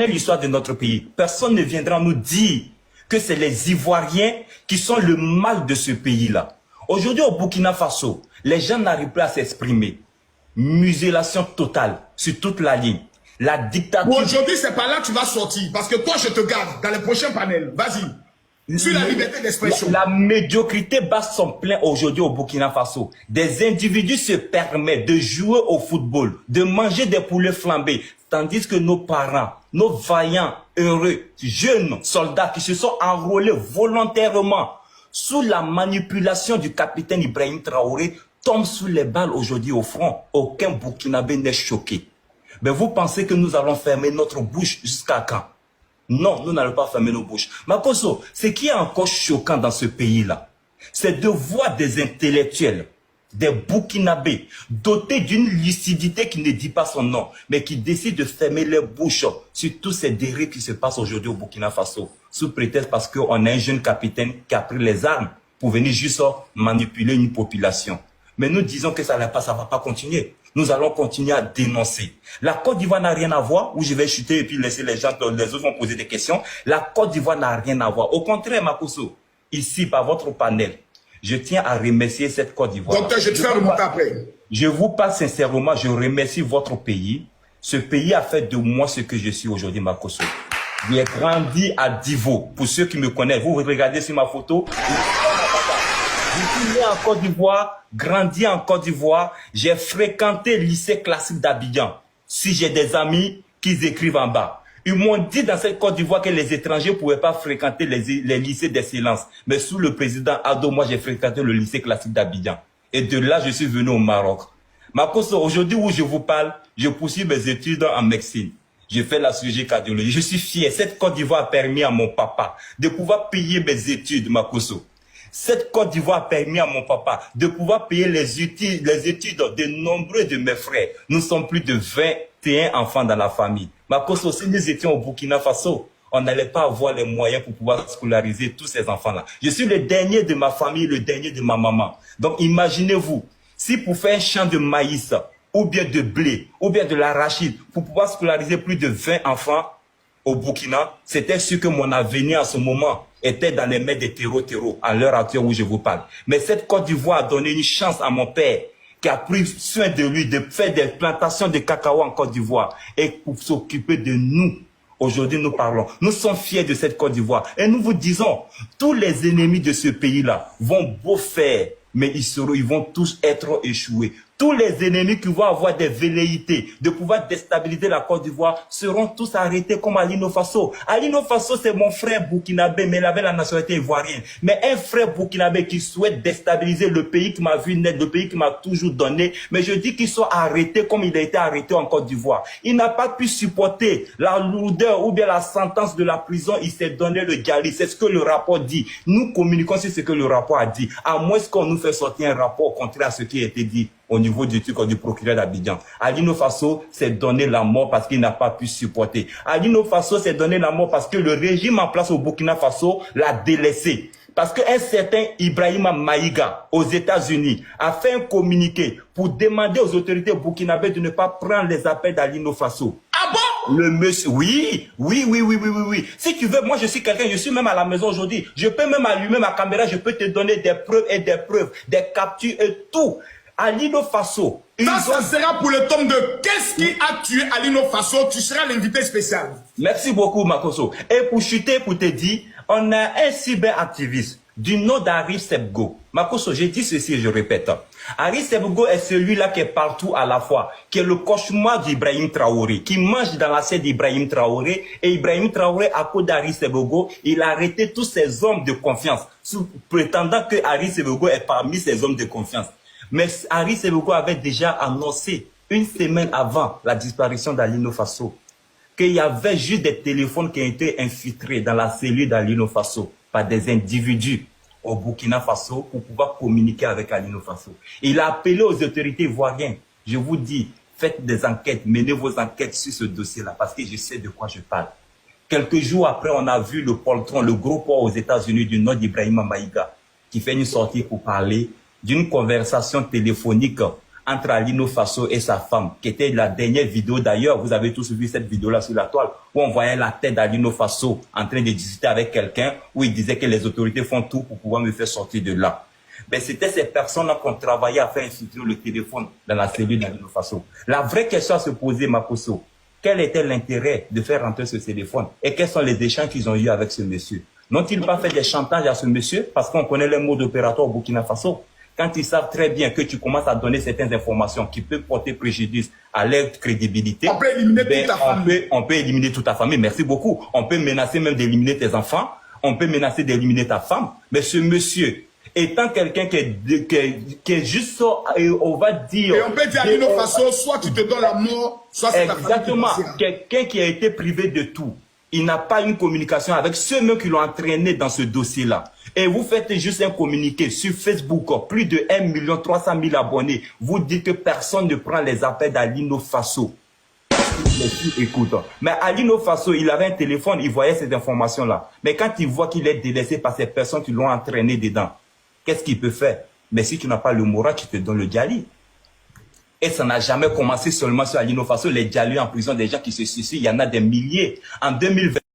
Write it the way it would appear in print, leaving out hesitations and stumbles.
l'histoire de notre pays, personne ne viendra nous dire que c'est les Ivoiriens qui sont le mal de ce pays-là. Aujourd'hui, au Burkina Faso, les gens n'arrivent plus à s'exprimer. Muselation totale sur toute la ligne. La dictature... Bon, aujourd'hui, c'est pas là que tu vas sortir. Parce que toi, je te garde dans les prochains panels. Vas-y. Sur la liberté d'expression. La médiocrité bat son plein aujourd'hui au Burkina Faso. Des individus se permettent de jouer au football, de manger des poulets flambés, tandis que nos parents, nos vaillants, heureux, jeunes soldats qui se sont enrôlés volontairement sous la manipulation du capitaine Ibrahim Traoré tombent sous les balles aujourd'hui au front. Aucun Burkinabé n'est choqué. Mais vous pensez que nous allons fermer notre bouche jusqu'à quand? Non, nous n'allons pas fermer nos bouches. Makosso, ce qui est encore choquant dans ce pays-là, c'est de voir des intellectuels, des Burkinabés, dotés d'une lucidité qui ne dit pas son nom, mais qui décident de fermer les bouches sur tous ces dérives qui se passent aujourd'hui au Burkina Faso, sous prétexte parce qu'on a un jeune capitaine qui a pris les armes pour venir juste manipuler une population. Mais nous disons que ça ne va pas continuer. Nous allons continuer à dénoncer. La Côte d'Ivoire n'a rien à voir, où je vais chuter et puis laisser les gens, les autres vont poser des questions. La Côte d'Ivoire n'a rien à voir. Au contraire, Makosso, ici, par votre panel, je tiens à remercier cette Côte d'Ivoire. Docteur, je te fais remonter après. Je vous parle sincèrement, je remercie votre pays. Ce pays a fait de moi ce que je suis aujourd'hui, Makosso. J'ai grandi à Divo. Pour ceux qui me connaissent, vous regardez sur ma photo. Je suis né en Côte d'Ivoire, grandi en Côte d'Ivoire. J'ai fréquenté le lycée classique d'Abidjan. Si j'ai des amis qui écrivent en bas. Ils m'ont dit dans cette Côte d'Ivoire que les étrangers ne pouvaient pas fréquenter les lycées d'excellence. Mais sous le président Ado, moi j'ai fréquenté le lycée classique d'Abidjan. Et de là, je suis venu au Maroc. Makosso, aujourd'hui où je vous parle, je poursuis mes études en médecine. J'ai fait la chirurgie cardiologie. Je suis fier. Cette Côte d'Ivoire a permis à mon papa de pouvoir payer mes études, Makosso. Cette Côte d'Ivoire a permis à mon papa de pouvoir payer les études de nombreux de mes frères. Nous sommes plus de 21 enfants dans la famille. Makosso, si nous étions au Burkina Faso, on n'allait pas avoir les moyens pour pouvoir scolariser tous ces enfants-là. Je suis le dernier de ma famille, le dernier de ma maman. Donc imaginez-vous, si pour faire un champ de maïs, ou bien de blé, ou bien de l'arachide, pour pouvoir scolariser plus de 20 enfants au Burkina, c'était sûr que mon avenir à ce moment était dans les mains des terreaux, à l'heure actuelle où je vous parle. Mais cette Côte d'Ivoire a donné une chance à mon père, qui a pris soin de lui, de faire des plantations de cacao en Côte d'Ivoire, et pour s'occuper de nous. Aujourd'hui, nous parlons. Nous sommes fiers de cette Côte d'Ivoire. Et nous vous disons, tous les ennemis de ce pays-là vont beau faire, mais ils vont tous être échoués. Tous les ennemis qui vont avoir des velléités de pouvoir déstabiliser la Côte d'Ivoire seront tous arrêtés comme Alino Faso. Alino Faso, c'est mon frère burkinabé, mais il avait la nationalité ivoirienne. Mais un frère burkinabé qui souhaite déstabiliser le pays qui m'a vu naître, le pays qui m'a toujours donné, mais je dis qu'il soit arrêté comme il a été arrêté en Côte d'Ivoire. Il n'a pas pu supporter la lourdeur ou bien la sentence de la prison, il s'est donné le gari. C'est ce que le rapport dit. Nous communiquons sur ce que le rapport a dit. À moins qu'on nous fait sortir un rapport contraire à ce qui a été dit au niveau du procureur d'Abidjan. Alino Faso s'est donné la mort parce qu'il n'a pas pu supporter. Alino Faso s'est donné la mort parce que le régime en place au Burkina Faso l'a délaissé. Parce qu'un certain Ibrahima Maïga, aux États-Unis, a fait un communiqué pour demander aux autorités burkinabées de ne pas prendre les appels d'Alino Faso. Ah bon? Le monsieur, oui. Si tu veux, moi je suis quelqu'un, je suis même à la maison aujourd'hui. Je peux même allumer ma caméra, je peux te donner des preuves, des captures et tout. Alino Faso. Ça sera pour le tome de Qu'est-ce qui a tué Alino Faso? Tu seras l'invité spécial. Merci beaucoup, Makosso. Et pour chuter, pour te dire, on a un cyberactiviste du nom d'Harry Sebgo. Makosso, j'ai dit ceci et je répète. Harry Sebgo est celui-là qui est partout à la fois, qui est le cauchemar d'Ibrahim Traoré, qui mange dans l'assiette d'Ibrahim Traoré. Et Ibrahim Traoré, à cause d'Harry Sebgo, il a arrêté tous ses hommes de confiance, prétendant que Harry Sebgo est parmi ses hommes de confiance. Mais Harry Sebgo avait déjà annoncé une semaine avant la disparition d'Alino Faso qu'il y avait juste des téléphones qui ont été infiltrés dans la cellule d'Alino Faso par des individus au Burkina Faso pour pouvoir communiquer avec Alino Faso. Il a appelé aux autorités ivoiriennes. Je vous dis, faites des enquêtes, menez vos enquêtes sur ce dossier-là parce que je sais de quoi je parle. Quelques jours après, on a vu le poltron, le gros port aux États-Unis du nom d'Ibrahima Maïga qui fait une sortie pour parler d'une conversation téléphonique entre Alino Faso et sa femme, qui était la dernière vidéo d'ailleurs, vous avez tous vu cette vidéo-là sur la toile, où on voyait la tête d'Alino Faso en train de discuter avec quelqu'un, où il disait que les autorités font tout pour pouvoir me faire sortir de là. Mais c'était ces personnes-là qui ont travaillé à faire infiltrer le téléphone dans la cellule d'Alino Faso. La vraie question à se poser, Makosso, quel était l'intérêt de faire rentrer ce téléphone et quels sont les échanges qu'ils ont eu avec ce monsieur? N'ont-ils pas fait des chantages à ce monsieur parce qu'on connaît les modes opératoires au Burkina Faso? Quand ils savent très bien que tu commences à donner certaines informations qui peuvent porter préjudice à leur crédibilité, on peut éliminer toute ta famille. On peut éliminer toute ta famille, merci beaucoup. On peut menacer même d'éliminer tes enfants, on peut menacer d'éliminer ta femme. Mais ce monsieur, étant quelqu'un qui est juste, on va dire... Et on peut dire à Alino Faso, soit tu te donnes la mort, soit c'est ta famille. Exactement, quelqu'un qui a été privé de tout. Il n'a pas une communication avec ceux-mêmes qui l'ont entraîné dans ce dossier-là. Et vous faites juste un communiqué sur Facebook, plus de 1 300 000 abonnés. Vous dites que personne ne prend les appels d'Alino Faso. Écoute, mais Alino Faso, il avait un téléphone, il voyait ces informations-là. Mais quand il voit qu'il est délaissé par ces personnes qui l'ont entraîné dedans, qu'est-ce qu'il peut faire? Mais si tu n'as pas le moral, tu te donnes le Djali. Et ça n'a jamais commencé seulement sur Alino Faso. Les Djali en prison, des gens qui se suicident, il y en a des milliers. En 2020,